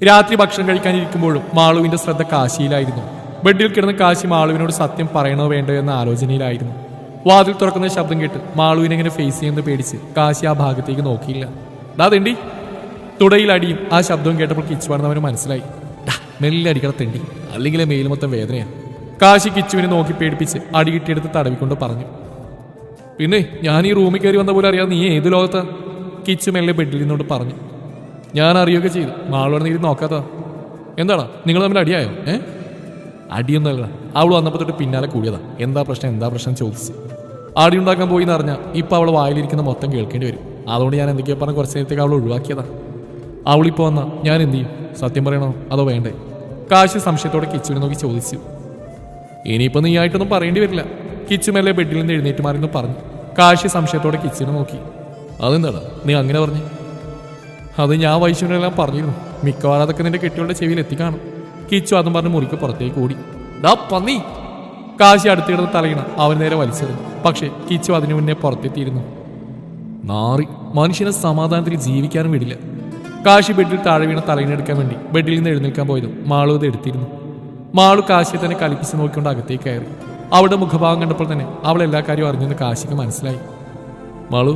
രാത്രി ഭക്ഷണം കഴിക്കാനിരിക്കുമ്പോഴും മാളുവിന്റെ ശ്രദ്ധ കാശിയിലായിരുന്നു. ബെഡിൽ കിടന്ന കാശി മാളുവിനോട് സത്യം പറയണോ വേണ്ടോ എന്ന ആലോചനയിലായിരുന്നു. വാതിൽ തുറക്കുന്ന ശബ്ദം കേട്ട് മാളുവിനെ എങ്ങനെ ഫേസ് ചെയ്യുന്നത് പേടിച്ച് കാശി ആ ഭാഗത്തേക്ക് നോക്കിയില്ല. ഡാ തെണ്ടി. തുടയിൽ അടിയും ആ ശബ്ദവും കേട്ടപ്പോൾ കിച്ചുവാണെന്ന് അവന് മനസ്സിലായി. മെല്ലെ അടിക്കട തെണ്ടി, അല്ലെങ്കിൽ മേൽ മൊത്തം വേദനയാണ്. കാശി കിച്ചുവിനെ നോക്കി പേടിപ്പിച്ച് അടി കിട്ടിയെടുത്ത് തടവിക്കൊണ്ട് പറഞ്ഞു. പിന്നെ ഞാൻ ഈ റൂമിൽ കയറി വന്ന പോലെ അറിയാതെ നീ ഏത് ലോകത്താ? കിച്ചു മെല്ലെ ബെഡിൽ നിന്നോട് പറഞ്ഞു. ഞാൻ അറിയുകയൊക്കെ ചെയ്തു, മാളോട് നീ നോക്കാത്ത. എന്താടാ നിങ്ങൾ തമ്മിൽ അടിയായോ? അടിയൊന്നുമല്ല, അവൾ വന്നപ്പോൾ തൊട്ട് പിന്നാലെ കൂടിയതാ. എന്താ പ്രശ്നം ചോദിച്ച് അടി ഉണ്ടാക്കാൻ പോയി എന്ന് അറിഞ്ഞാൽ ഇപ്പം അവൾ വായിലിരിക്കുന്ന മൊത്തം കേൾക്കേണ്ടി വരും. അതുകൊണ്ട് ഞാൻ എന്തൊക്കെയോ പറഞ്ഞ കുറച്ച് നേരത്തേക്ക് അവൾ ഒഴിവാക്കിയതാ. അവളിപ്പോൾ വന്നാൽ ഞാൻ എന്ത് ചെയ്യും? സത്യം പറയണോ അതോ വേണ്ടേ? കാശി സംശയത്തോടെ കിച്ചുവിനെ നോക്കി ചോദിച്ചു. ഇനിയിപ്പോൾ നീ ആയിട്ടൊന്നും പറയേണ്ടി വരില്ല. കിച്ചു മെല്ലെ ബെഡിൽ നിന്ന് എഴുന്നേറ്റ് മാറിയെന്ന് പറഞ്ഞു. കാശി സംശയത്തോടെ കിച്ചുവിനെ നോക്കി. അതെന്താടാ നീ അങ്ങനെ പറഞ്ഞു? അത് ഞാൻ വൈശുവിനെല്ലാം പറഞ്ഞിരുന്നു. മിക്കവാറും അതൊക്കെ നിന്റെ കെട്ടികളുടെ ചെവിയിൽ എത്തിക്കാണും. കിച്ചു അതും പറഞ്ഞ് മുറിക്ക് പുറത്തേക്ക് ഓടി. ഡാ പന്നി! കാശി അടുത്തിടുന്ന തലയിണ അവൻ നേരെ വലിച്ചെറിഞ്ഞു. പക്ഷേ കിച്ചു അതിനു മുന്നേ പുറത്തെത്തിയിരുന്നു. നാറി, മനുഷ്യനെ സമാധാനത്തിൽ ജീവിക്കാനും വിടില്ല. കാശി ബെഡിൽ താഴെ വീണ തലയിണെടുക്കാൻ വേണ്ടി ബെഡിൽ നിന്ന് എഴുന്നേൽക്കാൻ പോയതും മാളു അത് എടുത്തിരുന്നു. മാളു കാശിയെ തന്നെ കലിപ്പിച്ച് നോക്കിക്കൊണ്ട് അകത്തേക്ക് കയറി. അവളുടെ മുഖഭാവം കണ്ടപ്പോൾ തന്നെ അവൾ എല്ലാ കാര്യവും അറിഞ്ഞെന്ന് കാശിക്ക് മനസ്സിലായി. മാളു!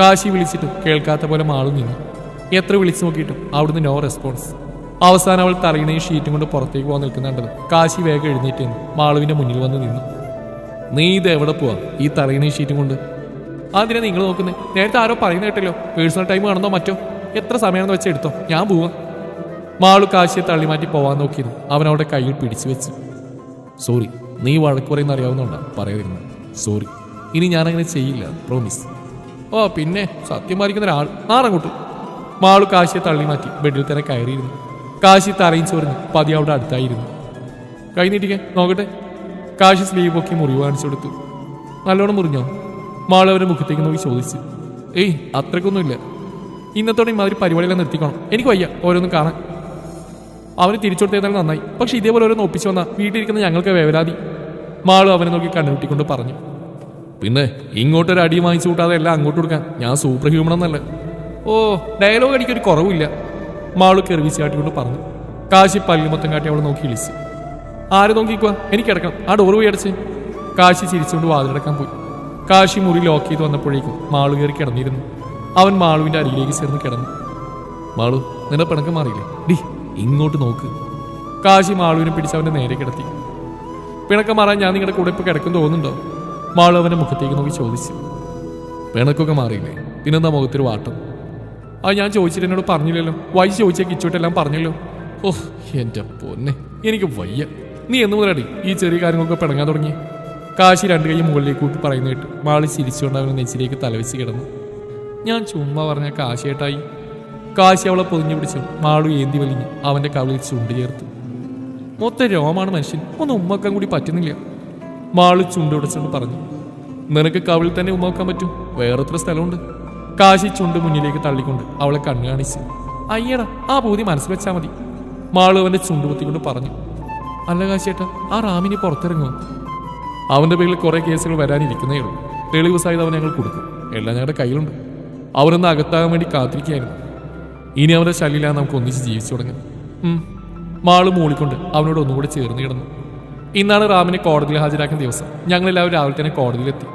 കാശി വിളിച്ചിട്ടും കേൾക്കാത്ത പോലെ മാളു നിന്നു. എത്ര വിളിച്ചു നോക്കിയിട്ടും അവിടുന്ന് നോ റെസ്പോൺസ്. അവസാനം അവൾ തലയിണയും ഷീറ്റും കൊണ്ട് പുറത്തേക്ക് പോകാൻ നിൽക്കുന്നുണ്ടത് കാശി വേഗം എഴുന്നേറ്റ് മാളുവിന്റെ മുന്നിൽ വന്ന് നിന്നു. നീ ഇത് എവിടെ പോവാ ഈ തലയിണയും ഷീറ്റും കൊണ്ട്? അതിനെ നിങ്ങൾ നോക്കുന്നേ? നേരത്തെ ആരോ പറയുന്ന കേട്ടല്ലോ, പേഴ്സണൽ ടൈം കാണുന്നോ മറ്റോ. എത്ര സമയമാണെന്ന് വെച്ച് എടുത്തോ, ഞാൻ പോവാ. മാളു കാശിയെ തള്ളി മാറ്റി പോവാൻ നോക്കിയിരുന്നു. അവൻ അവിടെ കയ്യിൽ പിടിച്ചു വെച്ചു. സോറി, നീ വഴക്ക് പറയുന്ന അറിയാവുന്നോണ്ടാ പറയാതിരുന്നു. സോറി, ഇനി ഞാനങ്ങനെ ചെയ്യില്ല, പ്രോമിസ്. ഓ പിന്നെ സത്യം പാലിക്കുന്ന ഒരാൾ ആറങ്ങോട്ട്. മാളു കാശിയെ തള്ളി മാറ്റി ബെഡിൽ തന്നെ കയറിയിരുന്നു. കാശി തറയും ചൊറിഞ്ഞ് പതി അവിടെ അടുത്തായിരുന്നു. കൈ നീട്ടിക്കാൻ നോക്കട്ടെ. കാശി സ്ലീവ് പൊക്കി മുറിവ് കാണിച്ചു കൊടുത്തു. നല്ലോണം മുറിഞ്ഞോ? മാളു അവരുടെ മുഖത്തേക്ക് നോക്കി ചോദിച്ചു. ഏയ് അത്രയ്ക്കൊന്നുമില്ല. ഇന്നത്തോടെ ഇമാതിരി പരിപാടിയെല്ലാം നിർത്തിക്കണം, എനിക്ക് വയ്യ ഓരോന്നും കാണാൻ. അവന് തിരിച്ചു കൊടുത്തേതാലും നന്നായി, പക്ഷെ ഇതേപോലെ ഓരോന്ന് ഒപ്പിച്ചു വന്നാൽ വീട്ടിലിരിക്കുന്ന ഞങ്ങൾക്ക് വേവലാതി. മാളു അവനെ നോക്കി കണ്ണുകൂട്ടിക്കൊണ്ട് പറഞ്ഞു. പിന്നെ ഇങ്ങോട്ടൊരു അടി വാങ്ങിച്ചു കൂട്ടാതെ എല്ലാം അങ്ങോട്ട് കൊടുക്കാൻ ഞാൻ സൂപ്പർ ഹ്യൂമൺ എന്നല്ല. ഓ, ഡയലോഗ് അടിക്കൊരു കുറവില്ല. മാളു കെറിവിച്ച് കാട്ടിക്കൊണ്ട് പറഞ്ഞു. കാശി പല്ലി മൊത്തം കാട്ടി അവൾ നോക്കി വിളിച്ചു. ആര് നോക്കിക്കുക? എനിക്ക് കിടക്കണം, ആ ഡോറ് പോയി അടച്ച്. കാശി ചിരിച്ചുകൊണ്ട് വാതിലടക്കാൻ പോയി. കാശി മുറി ലോക്ക് ചെയ്ത് വന്നപ്പോഴേക്കും മാളു കയറി കിടന്നിരുന്നു. അവൻ മാളുവിന്റെ അരികിലേക്ക് ചേർന്ന് കിടന്നു. മാളു, നിന്റെ പിണക്കം മാറിയില്ലേ? ഡി ഇങ്ങോട്ട് നോക്ക്. കാശി മാളുവിനെ പിടിച്ച് അവന്റെ നേരെ കിടത്തി. പിണക്കം മാറാൻ ഞാൻ നിങ്ങളുടെ കൂടെ ഇപ്പൊ കിടക്കും തോന്നുന്നുണ്ടോ? മാളു അവന്റെ മുഖത്തേക്ക് നോക്കി ചോദിച്ചു. പിണക്കൊക്കെ മാറിയില്ലേ? പിന്നെന്താ മുഖത്തൊരു വാട്ടം? അത് ഞാൻ ചോദിച്ചിട്ട് എന്നോട് പറഞ്ഞില്ലല്ലോ. വൈകി ചോദിച്ചാൽ കിച്ചോട്ടെല്ലാം പറഞ്ഞല്ലോ. ഓഹ് എന്റെ പൊന്നെ, എനിക്ക് വയ്യ. നീ എന്ന് മുതലടി ഈ ചെറിയ കാര്യങ്ങളൊക്കെ പിണങ്ങാൻ തുടങ്ങി? കാശി രണ്ടു കൈ മുകളിലേക്ക് കൂട്ടി പറയുന്ന കേട്ട് മാളി ചിരിച്ചുകൊണ്ട് അവന് നെഞ്ചിലേക്ക് തലവെച്ച് കിടന്നു. ഞാൻ ചുമ്മാ പറഞ്ഞ കാശിയേട്ടായി. കാശി അവളെ പൊതിഞ്ഞു പിടിച്ചു മാളു ഏന്തി വലിഞ്ഞ് അവന്റെ കവിളിൽ ചുണ്ട് ചേർത്തു. മൊത്തം രോമാണ് മനുഷ്യൻ, ഒന്ന് ഉമ്മക്കാൻ കൂടി പറ്റുന്നില്ല. മാളു ചുണ്ടുടച്ചുകൊണ്ട് പറഞ്ഞു. നിനക്ക് കവിളിൽ തന്നെ ഉമ്മക്കാൻ പറ്റും, വേറെത്ര സ്ഥലമുണ്ട്. കാശി ചുണ്ട് മുന്നിലേക്ക് തള്ളിക്കൊണ്ട് അവളെ കണ്ണു കാണിച്ചു. അയ്യടാ, ആ പൂതി മനസ്സിൽ വെച്ചാൽ മതി. മാളു അവന്റെ ചുണ്ട് പൊത്തിക്കൊണ്ട് പറഞ്ഞു. അല്ല കാശിയേട്ടാ, ആ റാമിനി പുറത്തിറങ്ങുമോ? അവന്റെ പേരിൽ കുറെ കേസുകൾ വരാനിരിക്കുന്നേ ഉള്ളൂ. തെളിവ് സഹിതം അവൻ ഞങ്ങൾ കൊടുക്കും, എല്ലാം ഞങ്ങളുടെ കയ്യിലുണ്ട്. അവരൊന്ന് അകത്താകാൻ വേണ്ടി കാത്തിരിക്കുകയായിരുന്നു. ഇനി അവരുടെ ശല്യമില്ലാതെ നമുക്ക് ഒന്നിച്ച് ജീവിച്ചു തുടങ്ങാം. മാളു മൂളിക്കൊണ്ട് അവനോട് ഒന്നുകൂടെ ചേർന്ന് കിടന്നു. ഇന്നാണ് റാമിനെ കോടതിയിൽ ഹാജരാക്കുന്ന ദിവസം. ഞങ്ങളെല്ലാവരും രാവിലെ തന്നെ കോടതിയിലെത്തി.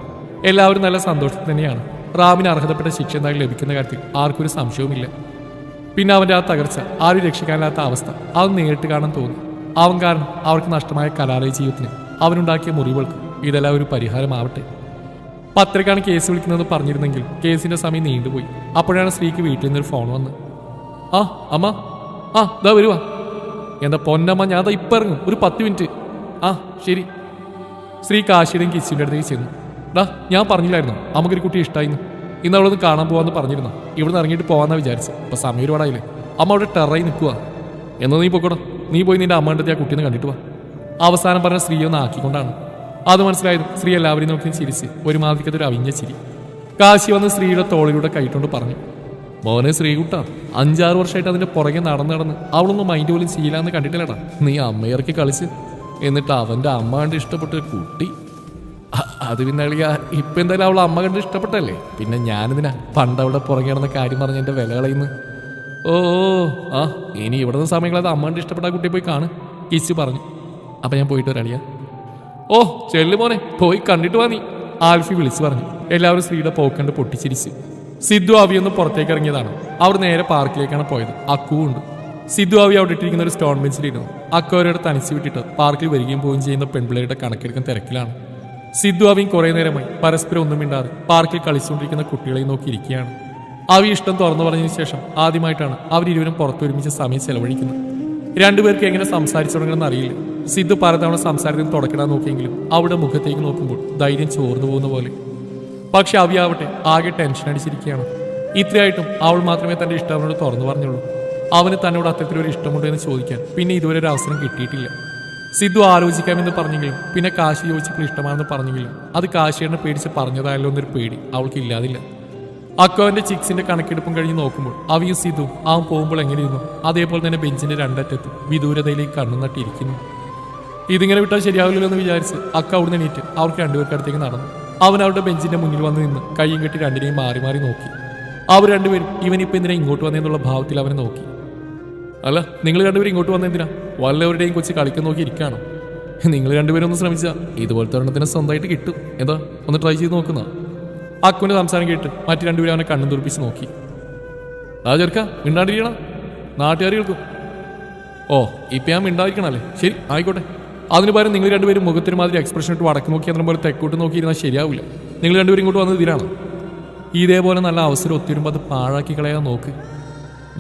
എല്ലാവരും നല്ല സന്തോഷത്തിൽ തന്നെയാണ്. റാമിന് അർഹതപ്പെട്ട ശിക്ഷ എന്തായാലും ലഭിക്കുന്ന കാര്യത്തിൽ ആർക്കൊരു സംശയവുമില്ല. പിന്നെ അവൻ്റെ ആ തകർച്ച, ആരും രക്ഷിക്കാനില്ലാത്ത അവസ്ഥ, അത് നേരിട്ട് കാണാൻ തോന്നി. അവൻ കാരണം അവർക്ക് നഷ്ടമായ കലാലയ ജീവിതത്തിന്, അവനുണ്ടാക്കിയ മുറിവുകൾക്ക് ഇതെല്ലാം ഒരു പരിഹാരമാവട്ടെ. പത്രക്കാണ് കേസ് വിളിക്കുന്നത് പറഞ്ഞിരുന്നെങ്കിൽ കേസിന്റെ സമയം നീണ്ടുപോയി. അപ്പോഴാണ് സ്ത്രീക്ക് വീട്ടിൽ നിന്നൊരു ഫോൺ വന്ന്. ആ അമ്മ, ആ ഇതാ വരുവാ. എന്താ പൊന്നമ്മ, ഞാൻ അതാ ഇപ്പം ഇറങ്ങും, ഒരു 10 മിനിറ്റ്. ആ ശരി. സ്ത്രീ കാശിയുടെയും കിച്ചുവിൻ്റെ അടുത്തേക്ക് ചെന്നു. ഡാ, ഞാൻ പറഞ്ഞില്ലായിരുന്നു നമുക്കൊരു കുട്ടി ഇഷ്ടമായിരുന്നു. ഇന്ന് അവളൊന്ന് കാണാൻ പോകാമെന്ന് പറഞ്ഞിരുന്നു. ഇവിടുന്ന് ഇറങ്ങിയിട്ട് പോകാമെന്നാണ് വിചാരിച്ചത്. ഇപ്പം സമയം ഒരുപാടായില്ലേ. അമ്മ അവിടെ ടെററായി നിൽക്കുക. എന്നാൽ നീ പോയിക്കോടാ, നീ പോയി നിന്റെ അമ്മേൻ്റെ ആ കുട്ടീനെ കണ്ടിട്ട് വാ. അവസാനം പറഞ്ഞ സ്ത്രീ ഒന്ന് ആക്കിക്കൊണ്ടാണ്. അത് മനസ്സിലായത് സ്ത്രീ എല്ലാവരെയും നോക്കി ചിരിച്ച് ഒരു മാതിരിക്കത്തൊരു അവിഞ്ഞ ചിരി. കാശി വന്ന് സ്ത്രീയുടെ തോളിലൂടെ കൈയിട്ടുണ്ട് പറഞ്ഞു. മോനെ ശ്രീകുട്ട, 5-6 വർഷമായിട്ട് അതിന്റെ പുറകെ നടന്ന് അവളൊന്നും മൈൻഡ് പോലും ചെയ്യില്ലാന്ന് കണ്ടിട്ടില്ലടാ. നീ അമ്മയിറക്കി കളിച്ച്, എന്നിട്ട് അവന്റെ അമ്മ കണ്ട് ഇഷ്ടപ്പെട്ട ഒരു കുട്ടി. അത് പിന്നെ അളിയ ഇപ്പൊ എന്തായാലും അവളെ അമ്മ കണ്ട് ഇഷ്ടപ്പെട്ടല്ലേ, പിന്നെ ഞാനിതിനാ പണ്ട് അവിടെ പുറകെ നടന്ന കാര്യം പറഞ്ഞ് എന്റെ വില കളയുന്നു. ഓ ഓ ആ ഇനി ഇവിടുന്ന് സമയങ്ങളത് അമ്മേൻ്റെ ഇഷ്ടപ്പെട്ട കുട്ടിയെ പോയി കാണ് കിച്ചു പറഞ്ഞു. അപ്പം ഞാൻ പോയിട്ട് വരാളിയാ. ഓ ചെല്ലു മോനെ പോയി കണ്ടിട്ട് വാ നീ, ആൽഫി വിളിച്ചു പറഞ്ഞു. എല്ലാവരും ശ്രീയുടെ പോക്കണ്ട് പൊട്ടിച്ചിരിച്ച്. സിദ്ധു അവിയൊന്ന് പുറത്തേക്ക് ഇറങ്ങിയതാണ്. അവർ നേരെ പാർക്കിലേക്കാണ് പോയത്. അക്കുവും ഉണ്ട്. സിദ്ധു അവി അവിടെ ഇട്ടിരിക്കുന്ന ഒരു സ്റ്റോൺ ബെഞ്ചിലിരുന്നു. അക്കു അവരോട് തനിച്ച് വിട്ടിട്ട് പാർക്കിൽ വരികയും പോവുകയും ചെയ്യുന്ന പെൺപിള്ളേരുടെ കണക്കെടുക്കുന്ന തിരക്കിലാണ്. സിദ്ധു അവിയും കുറേ നേരമായി പരസ്പരം ഒന്നും മിണ്ടാതെ പാർക്കിൽ കളിച്ചുകൊണ്ടിരിക്കുന്ന കുട്ടികളെ നോക്കിയിരിക്കുകയാണ്. അവി ഇഷ്ടം തുറന്നു പറഞ്ഞതിന് ശേഷം ആദ്യമായിട്ടാണ് അവരിരുവരും പുറത്തൊരുമിച്ച് സമയം ചെലവഴിക്കുന്നത്. രണ്ടുപേർക്ക് എങ്ങനെ സംസാരിച്ചു തുടങ്ങണമെന്ന് അറിയില്ല. സിദ്ധു പലതവണ സംസാരത്തിന് തുടക്കിടാൻ നോക്കിയെങ്കിലും അവളുടെ മുഖത്തേക്ക് നോക്കുമ്പോൾ ധൈര്യം ചോർന്നു പോകുന്ന പോലെ. പക്ഷെ അവിയാവട്ടെ ആകെ ടെൻഷൻ അടിച്ചിരിക്കുകയാണ്. ഇത്രയായിട്ടും അവൾ മാത്രമേ തന്റെ ഇഷ്ടം അവനോട് തുറന്നു പറഞ്ഞുള്ളൂ. അവന് തന്നോട് അത്തരത്തിലൊരു ഇഷ്ടമുണ്ടോ എന്ന് ചോദിക്കാൻ പിന്നെ ഇതുവരെ ഒരു അവസരം കിട്ടിയിട്ടില്ല. സിദ്ധു ആലോചിക്കാമെന്ന് പറഞ്ഞെങ്കിലും പിന്നെ കാശി ചോദിച്ചപ്പോൾ ഇഷ്ടമാണെന്ന് പറഞ്ഞെങ്കിലും അത് കാശിയെ പേടിച്ച് പറഞ്ഞതായല്ലോ എന്നൊരു പേടി അവൾക്ക് ഇല്ലാതില്ല. അക്കോന്റെ ചിക്സിന്റെ കണക്കെടുപ്പും കഴിഞ്ഞ് നോക്കുമ്പോൾ അവിയും സിദ്ധു അവൻ പോകുമ്പോൾ എങ്ങനെയിരുന്നു അതേപോലെ തന്നെ ബെഞ്ചിന്റെ രണ്ടറ്റത്ത് വിദൂരതയിലേക്ക് കണ്ണു നട്ടിരിക്കുന്നു. ഇതിങ്ങനെ വിട്ടാൽ ശരിയാവില്ലല്ലോ എന്ന് വിചാരിച്ച് അക്ക അവിടുന്ന് എണീറ്റ് അവർക്ക് രണ്ടുപേർക്ക് അടുത്തേക്ക് നടന്നു. അവൻ അവരുടെ ബെഞ്ചിന്റെ മുന്നിൽ വന്ന് നിന്ന് കയ്യും കെട്ടി രണ്ടിനെയും മാറി മാറി നോക്കി. അവർ രണ്ടുപേരും ഇവനിപ്പോൾ എന്തിനാ ഇങ്ങോട്ട് വന്നതെന്നുള്ള ഭാവത്തിൽ അവനെ നോക്കി. അല്ല നിങ്ങൾ രണ്ടുപേരും ഇങ്ങോട്ട് വന്നെന്തിനാ? വല്ലവരുടെയും കൊച്ചു കളിക്കാൻ നോക്കി ഇരിക്കുകയാണോ? നിങ്ങൾ രണ്ടുപേരും ഒന്ന് ശ്രമിച്ചാൽ ഇതുപോലത്തെ ഒരെണ്ണത്തിന് സ്വന്തമായിട്ട് കിട്ടും. എന്താ ഒന്ന് ട്രൈ ചെയ്ത് നോക്കുന്ന? അക്കുവിന്റെ സംസാരം കേട്ട് മറ്റു രണ്ടുപേരും അവനെ കണ്ണും തുറപ്പിച്ച് നോക്കി. ആ ചെറുക്ക മിണ്ടാണ്ടിരിക്കണം, നാട്ടുകാർ കേൾക്കും. ഓ ഇപ്പം ഞാൻ മിണ്ടാതിരിക്കണല്ലേ? ശരി ആയിക്കോട്ടെ. അതിന് പകരം നിങ്ങൾ രണ്ടുപേരും മുഖത്തിന് മാതിരി എക്സ്പ്രഷൻ ഇട്ട് വടക്ക് നോക്കി അത്ര പോലെ തെക്കോട്ട് നോക്കിയിരുന്നാൽ ശരിയാവില്ല. നിങ്ങൾ രണ്ടുപേരും ഇങ്ങോട്ട് വന്നത് ഇതിനാണ്. ഇതേപോലെ നല്ല അവസരം ഒത്തിരുമ്പോൾ അത് പാഴാക്കി കളയാൻ നോക്ക്.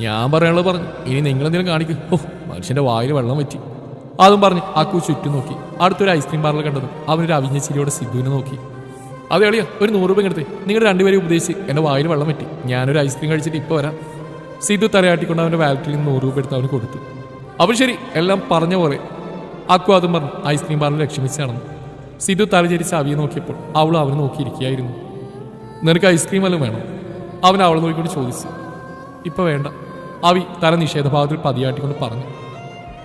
ഞാൻ പറയാനുള്ളത് പറഞ്ഞു, ഇനി നിങ്ങളെന്തെങ്കിലും കാണിക്കും. ഓ മനുഷ്യന്റെ വായിൽ വെള്ളം പറ്റി. അതും പറഞ്ഞ് അക്കു ചുറ്റും നോക്കി. അടുത്തൊരു ഐസ്ക്രീം പാർലർ കണ്ടതും അവനൊരു അവിഞ്ഞ ചിരിയോടെ സിദ്ധുവിനെ നോക്കി. അതെ എളിയ ഒരു 100 രൂപ എടുത്തേ. നിങ്ങൾ രണ്ടുപേരും ഉപദേശിച്ച് എൻ്റെ വായിൽ വെള്ളം പറ്റി. ഞാനൊരു ഐസ്ക്രീം കഴിച്ചിട്ട് ഇപ്പോൾ വരാം. സിദ്ധു തലയാട്ടിക്കൊണ്ട് അവൻ്റെ വാലറ്റിൽ നിന്ന് 100 രൂപ എടുത്ത് അവന് കൊടുത്തു. അപ്പോൾ ശരി എല്ലാം പറഞ്ഞ പോലെ. അക്കു അതും പറഞ്ഞ് ഐസ്ക്രീം പാർലർ ലക്ഷ്യമിച്ച് നടന്നു. സിദ്ധു തലചരിച്ച് അവിയെ നോക്കിയപ്പോൾ അവളും അവനെ നോക്കിയിരിക്കുകയായിരുന്നു. നിനക്ക് ഐസ്ക്രീം വല്ലതും വേണോ? അവൻ അവളെ നോക്കിക്കൊണ്ട് ചോദിച്ചു. ഇപ്പം വേണ്ട. അവി തല നിഷേധഭാവത്തിൽ പതിയാട്ടിക്കൊണ്ട് പറഞ്ഞു.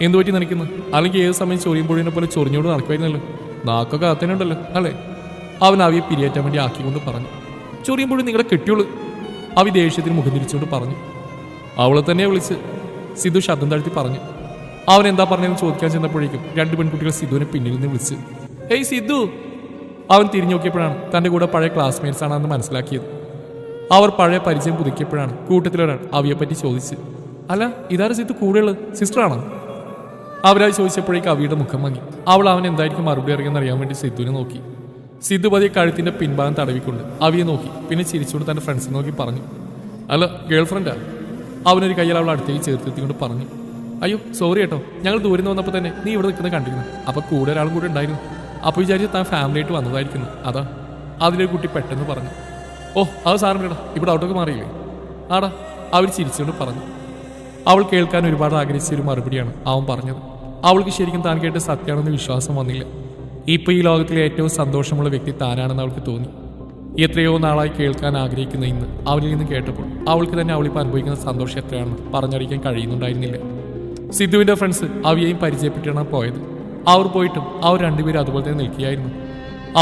എന്തുപറ്റി നിനക്കുന്നു? അല്ലെങ്കിൽ ഏത് സമയം ചൊറിയുമ്പോഴിനെ പോലെ ചൊറിഞ്ഞോട് നടക്കുമായിരുന്നല്ലോ. നാക്കൊക്കെ അത്തനുണ്ടല്ലോ അല്ലേ? അവൻ അവിയെ പിരിയേറ്റാൻ വേണ്ടി ആക്കിക്കൊണ്ട് പറഞ്ഞു. ചൊറിയുമ്പോഴും നിങ്ങളെ കെട്ടിയുള്ളൂ. അവി ദേഷ്യത്തിന് മുഖം തിരിച്ചുകൊണ്ട് പറഞ്ഞു. അവളെ തന്നെ വിളിച്ച് സിദ്ധു ശബ്ദം താഴ്ത്തി പറഞ്ഞു. അവൻ എന്താ പറഞ്ഞതെന്ന് ചോദിക്കാൻ ചെന്നപ്പോഴേക്കും 2 പെൺകുട്ടികൾ സിദ്ധുവിനെ പിന്നിൽ നിന്ന് വിളിച്ച്. ഹേയ് സിദ്ധു! അവൻ തിരിഞ്ഞു നോക്കിയപ്പോഴാണ് തൻ്റെ കൂടെ പഴയ ക്ലാസ്മേറ്റ്സ് ആണെന്ന് മനസ്സിലാക്കിയത്. അവർ പഴയ പരിചയം പുതുക്കിയപ്പോഴാണ് കൂട്ടത്തിലൊരാൾ അവിയെപ്പറ്റി ചോദിച്ച്. അല്ല ഇതാരും സിദ്ധു കൂടെയുള്ളത് സിസ്റ്ററാണോ? അവരായി ചോദിച്ചപ്പോഴേക്കും അവിയുടെ മുഖം മങ്ങി. അവൾ അവൻ എന്തായിരിക്കും മറുപടി അറിയാമെന്ന് അറിയാൻ വേണ്ടി സിദ്ധുവിനെ നോക്കി. സിദ്ധു പതിയെ കഴുത്തിന്റെ പിൻഭാഗം തടവിക്കൊണ്ട് അവിയെ നോക്കി. പിന്നെ ചിരിച്ചുകൊണ്ട് തന്റെ ഫ്രണ്ട്സിനെ നോക്കി പറഞ്ഞു. അല്ല ഗേൾ ഫ്രണ്ടാ? അവനൊരു കയ്യിൽ അവൾ അടുത്തേക്ക് ചേർത്തെത്തിക്കൊണ്ട് പറഞ്ഞു. അയ്യോ സോറി കേട്ടോ, ഞങ്ങൾ ദൂരെ നിന്ന് വന്നപ്പോൾ തന്നെ നീ ഇവിടെ നിൽക്കുന്നത് കണ്ടിരുന്നു. അപ്പോൾ കൂടെ ഒരാളും കൂടെ ഉണ്ടായിരുന്നു. അപ്പോൾ വിചാരിച്ച് താൻ ഫാമിലി ആയിട്ട് വന്നതായിരിക്കുന്നു. അതാ. അതിലൊരു കുട്ടി പെട്ടെന്ന് പറഞ്ഞു. ഓ അത് സാറിൻ്റെടാ, ഇവിടെ ഔട്ടൊക്കെ മാറിയില്ലേ? ആടാ. അവർ ചിരിച്ചുകൊണ്ട് പറഞ്ഞു. അവൾ കേൾക്കാൻ ഒരുപാട് ആഗ്രഹിച്ച ഒരു മറുപടിയാണ് അവൻ പറഞ്ഞത്. അവൾക്ക് ശരിക്കും താൻ കേട്ട് സത്യമാണെന്ന് വിശ്വാസം വന്നില്ല. ഇപ്പോൾ ഈ ലോകത്തിലെ ഏറ്റവും സന്തോഷമുള്ള വ്യക്തി താനാണെന്ന് അവൾക്ക് തോന്നി. എത്രയോ നാളായി കേൾക്കാൻ ആഗ്രഹിക്കുന്ന ഇന്ന് അവനിൽ നിന്ന് കേട്ടപ്പോൾ അവൾക്ക് തന്നെ അവളിപ്പോൾ അനുഭവിക്കുന്ന സന്തോഷം എത്രയാണെന്ന് പറഞ്ഞറിയിക്കാൻ കഴിയുന്നുണ്ടായിരുന്നില്ല. സിദ്ധുവിൻ്റെ ഫ്രണ്ട്സ് അവിയെയും പരിചയപ്പെട്ടാണ് പോയത്. അവർ പോയിട്ടും അവർ രണ്ടുപേരും അതുപോലെ തന്നെ നിൽക്കുകയായിരുന്നു.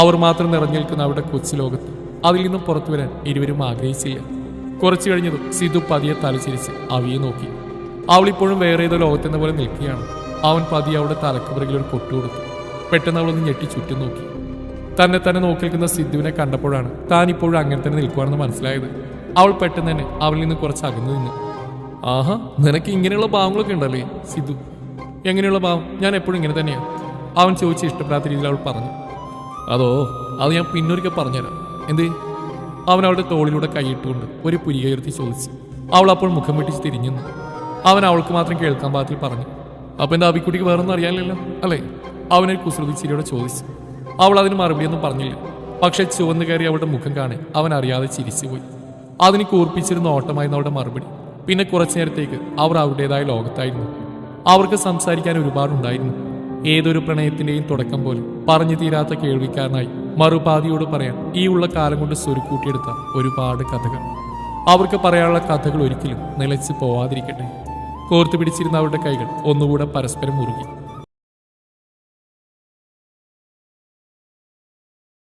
അവർ മാത്രം നിറഞ്ഞു നിൽക്കുന്ന അവരുടെ കൊച്ചു ലോകത്ത് അതിൽ നിന്നും പുറത്തു വരാൻ ഇരുവരും ആഗ്രഹിച്ചില്ല. കുറച്ചു കഴിഞ്ഞതും സിദ്ധു പതിയെ തലച്ചിരിച്ച് അവിയെ നോക്കി. അവളിപ്പോഴും വേറെ ഏതോ ലോകത്തെന്ന പോലെ നിൽക്കുകയാണ്. അവൻ പതിയെ അവളുടെ തലക്ക് പിറകിൽ ഒരു കൊട്ടു കൊടുത്തു. പെട്ടെന്ന് അവളൊന്ന് ഞെട്ടി ചുറ്റും നോക്കി. തന്നെ നോക്കി നിൽക്കുന്ന സിദ്ധുവിനെ കണ്ടപ്പോഴാണ് താൻ ഇപ്പോഴും അങ്ങനെ തന്നെ നിൽക്കുവാണെന്ന് മനസ്സിലായത്. അവൾ പെട്ടെന്ന് തന്നെ അവളിൽ നിന്ന് കുറച്ച് അകന്നു നിന്നു. ആഹാ നിനക്ക് ഇങ്ങനെയുള്ള ഭാവങ്ങളൊക്കെ ഉണ്ടല്ലേ സിദ്ധു? എങ്ങനെയുള്ള ഭാവം? ഞാൻ എപ്പോഴും ഇങ്ങനെ തന്നെയാണ്. അവൻ ചോദിച്ച് ഇഷ്ടപ്പെടാത്ത രീതിയിൽ അവൾ പറഞ്ഞു. അതോ അത് ഞാൻ പിന്നൊരിക്കൽ പറഞ്ഞുതരാം. എന്ത്? അവൻ അവളുടെ തോളിലൂടെ കൈയിട്ടുകൊണ്ട് ഒരു പുരിക ഉയർത്തി ചോദിച്ചു. അവൾ അപ്പോൾ മുഖം വെട്ടിച്ച് തിരിഞ്ഞു. അവൻ അവൾക്ക് മാത്രം കേൾക്കാൻ പാകത്തിൽ പറഞ്ഞു. അപ്പം എൻ്റെ അബിക്കുട്ടിക്ക് വേറൊന്നും അറിയാനില്ലല്ലോ അല്ലേ? അവനൊരു കുസൃതി ചിരിയോടെ ചോദിച്ചു. അവൾ അതിന് മറുപടിയൊന്നും പറഞ്ഞില്ല. പക്ഷെ ചുവന്നു കയറി അവളുടെ മുഖം കാണി അവൻ അറിയാതെ ചിരിച്ചുപോയി. അതിന് കൂർപ്പിച്ചിരുന്ന ഓട്ടമായിരുന്നു അവളുടെ മറുപടി. പിന്നെ കുറച്ചു നേരത്തേക്ക് അവർ അവരുടേതായ ലോകത്തായിരുന്നു. അവർക്ക് സംസാരിക്കാൻ ഒരുപാടുണ്ടായിരുന്നു. ഏതൊരു പ്രണയത്തിന്റെയും തുടക്കം പോലും പറഞ്ഞു തീരാത്ത കേൾവിക്കാരനായി മറുപാതിയോട് പറയാൻ ഈ ഉള്ള കാലം കൊണ്ട് സ്വരുക്കൂട്ടിയെടുത്ത ഒരുപാട് കഥകൾ. അവർക്ക് പറയാനുള്ള കഥകൾ ഒരിക്കലും നിലച്ച് പോവാതിരിക്കട്ടെ. കോർത്തു പിടിച്ചിരുന്ന അവരുടെ കൈകൾ ഒന്നുകൂടെ പരസ്പരം മുറുകി.